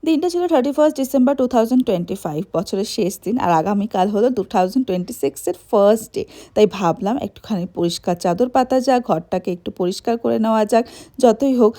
দিনটা ছিল 31 ডিসেম্বর 2025, বছরের শেষ দিন। আর আগামীকাল হলো 2026-এর ফার্স্ট ডে। তাই ভাবলাম একটুখানি পরিষ্কার চাদর পাতা যাক, ঘরটাকে একটু পরিষ্কার করে নেওয়া যাক। যতই হোক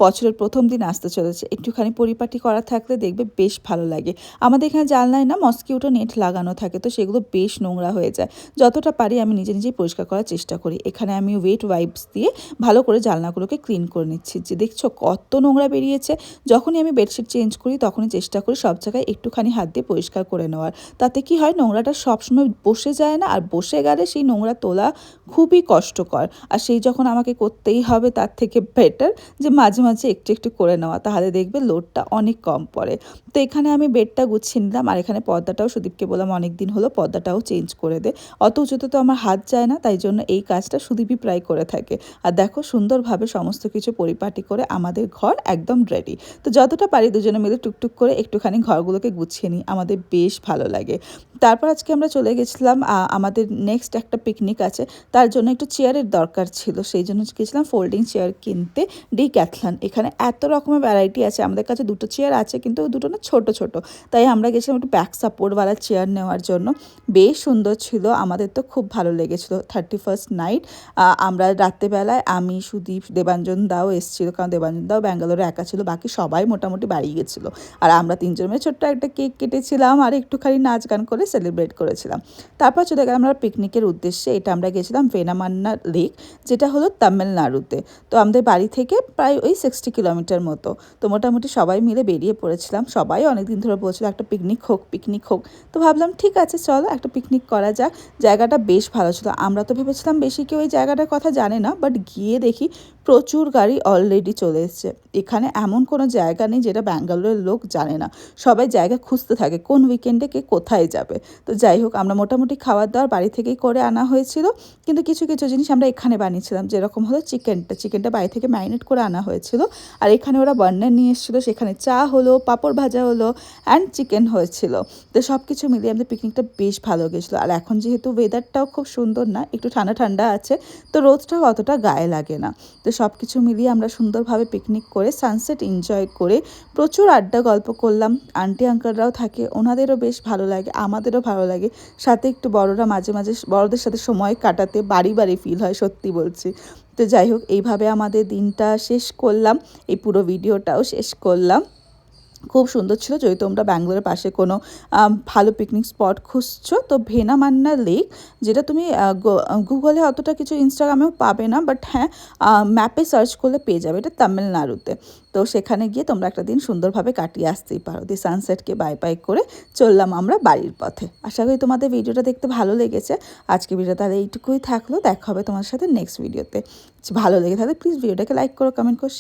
বছরের প্রথম দিন আসতে চলেছে, একটুখানি পরিপাটি করা থাকলে দেখবে বেশ ভালো লাগে। আমাদের এখানে জানলায় না মসকিউটো নেট লাগানো থাকে, তো সেগুলো বেশ নোংরা হয়ে যায়। যতটা পারি আমি নিজে নিজেই পরিষ্কার করার চেষ্টা করি। এখানে আমি ওয়েট ওয়াইপস দিয়ে ভালো করে জানলাগুলোকে ক্লিন করে নিচ্ছি। যে দেখছো কত নোংরা বেরিয়েছে। যখনই আমি বেডশিট চেঞ্জ করি তখনই চেষ্টা করি সব জায়গায় একটুখানি হাত দিয়ে পরিষ্কার করে নেওয়ার। তাতে কি হয়, নোংরাটা সবসময় বসে যায় না, আর বসে গেলে সেই নোংরা তোলা খুবই কষ্টকর। আর সেই যখন আমাকে করতেই হবে, তার থেকে বেটার যে মাঝে মাঝে একটু একটু করে নেওয়া, তাহলে দেখবে লোডটা অনেক কম পড়ে। তো এখানে আমি বেডটা গুছিয়ে নিলাম, আর এখানে পর্দাটাও সুদীপকে বললাম অনেক দিন হলো পর্দাটাও চেঞ্জ করে দে। অত উঁচুতে তো আমার হাত যায় না, তাই জন্য এই কাজটা সুদীপই প্রায় করে থাকে। আর দেখো সুন্দরভাবে সমস্ত কিছু পরিপাটি করে আমাদের ঘর একদম রেডি। তো যতটা পারি দুজনে মিলে টুকটুক করে একটুখানি ঘরগুলোকে গুছিয়ে নিই, আমাদের বেশ ভালো লাগে। তারপর আজকে আমরা চলে গেছিলাম, আমাদের নেক্সট একটা পিকনিক আছে, তার জন্য একটু চেয়ারের দরকার ছিল। সেই জন্য গেছিলাম ফোল্ডিং চেয়ার কিনতে ডিক্যাথলন। এখানে এত রকমের ভ্যারাইটি আছে, আমাদের কাছে দুটো চেয়ার আছে কিন্তু দুটো না ছোট ছোট, তাই আমরা গেছিলাম একটু ব্যাক সাপোর্টওয়ালা চেয়ার নেওয়ার জন্য। বেশ সুন্দর ছিল, আমাদের তো খুব ভালো লেগেছিলো। 31st নাইট আমরা রাত্রেবেলায় আমি, সুদীপ, দেবাঞ্জন দাও এসেছিল, কারণ দেবাঞ্জন দাও ব্যাঙ্গালোরে একা ছিল, বাকি সবাই মোটামুটি বাড়ি গেছিলো। আর আমরা তিনজন মিলে ছোট্ট একটা কেক কেটেছিলাম আর একটুখানি নাচ গান করে সেলিব্রেট করেছিলাম। তারপর চলে গেলাম আমরা পিকনিকের উদ্দেশ্যে। এটা আমরা গেছিলাম ভেনামান্না লেক, যেটা হলো তামিলনাড়ুতে। তো আমাদের বাড়ি থেকে প্রায় ওই 60 কিলোমিটার মতো। তো মোটামুটি সবাই মিলে বেরিয়ে পড়েছিলাম। সবাই অনেকদিন ধরে বলছিল একটা পিকনিক হোক পিকনিক হোক। তো ভাবলাম ঠিক আছে চলো একটা পিকনিক করা যাক। জায়গাটা বেশ ভালো ছিল। আমরা তো ভেবেছিলাম বেশি কেউ এই জায়গাটার কথা জানে না, বাট গিয়ে দেখি প্রচুর গাড়ি অলরেডি চলে এসছে। এখানে এমন কোনো জায়গা নেই যেটা ব্যাঙ্গালোরের লোক জানে না। সবাই জায়গা খুঁজতে থাকে কোন উইকেন্ডে কে কোথায় যাবে। তো যাই হোক, আমরা মোটামুটি খাবার দাবার বাড়ি থেকেই করে আনা হয়েছিল, কিন্তু কিছু কিছু জিনিস আমরা এখানে বানিয়েছিলাম। যেরকম হলো চিকেনটা বাড়ি থেকে ম্যারিনেট করে আনা হয়েছিল, আর এখানে ওরা বার্নার নিয়ে এসেছিলো, সেখানে চা হলো, পাঁপড় ভাজা হলো, অ্যান্ড চিকেন হয়েছিল। তো সব কিছু মিলিয়ে আমাদের পিকনিকটা বেশ ভালো গেছিলো। আর এখন যেহেতু ওয়েদারটাও খুব সুন্দর না, একটু ঠান্ডা ঠান্ডা আছে, তো রোদটাও অতটা গায়ে লাগে না। তো সব কিছু মিলিয়ে আমরা সুন্দরভাবে পিকনিক করে সানসেট এনজয় করে প্রচুর আড্ডা গল্প করলাম। আন্টি আঙ্কেলরাও থাকে, ওনাদেরও বেশ ভালো লাগে, আমাদেরও ভালো লাগে। সাথে একটু বড়রা মাঝে মাঝে বড়দের সাথে সময় কাটাতে বাড়ি বাড়ি ফিল হয়, সত্যি বলছি। তো যাই হোক, এইভাবে আমাদের দিনটা শেষ করলাম, এই পুরো ভিডিওটাও শেষ করলাম। খুব সুন্দর ছিল। যদি তোমরা ব্যাঙ্গালোরের পাশে কোনো ভালো পিকনিক স্পট খুঁজছো, তো ভেনামান্না লেক, যেটা তুমি গুগলে অতটা কিছু ইনস্টাগ্রামেও পাবে না, বাট হ্যাঁ ম্যাপে সার্চ করলে পেয়ে যাবে। এটা তামিলনাড়ুতে। তো সেখানে গিয়ে তোমরা একটা দিন সুন্দরভাবে কাটিয়ে আসতেই পারো। দিয়ে সানসেটকে বাই বাই করে চললাম আমরা বাড়ির পথে। আশা করি তোমাদের ভিডিওটা দেখতে ভালো লেগেছে। আজকে ভিডিও তাহলে এইটুকুই থাকলো, দেখা হবে তোমার সাথে নেক্সট ভিডিওতে। ভালো লেগে থাকলে প্লিজ ভিডিওটাকে লাইক করো, কমেন্ট করো।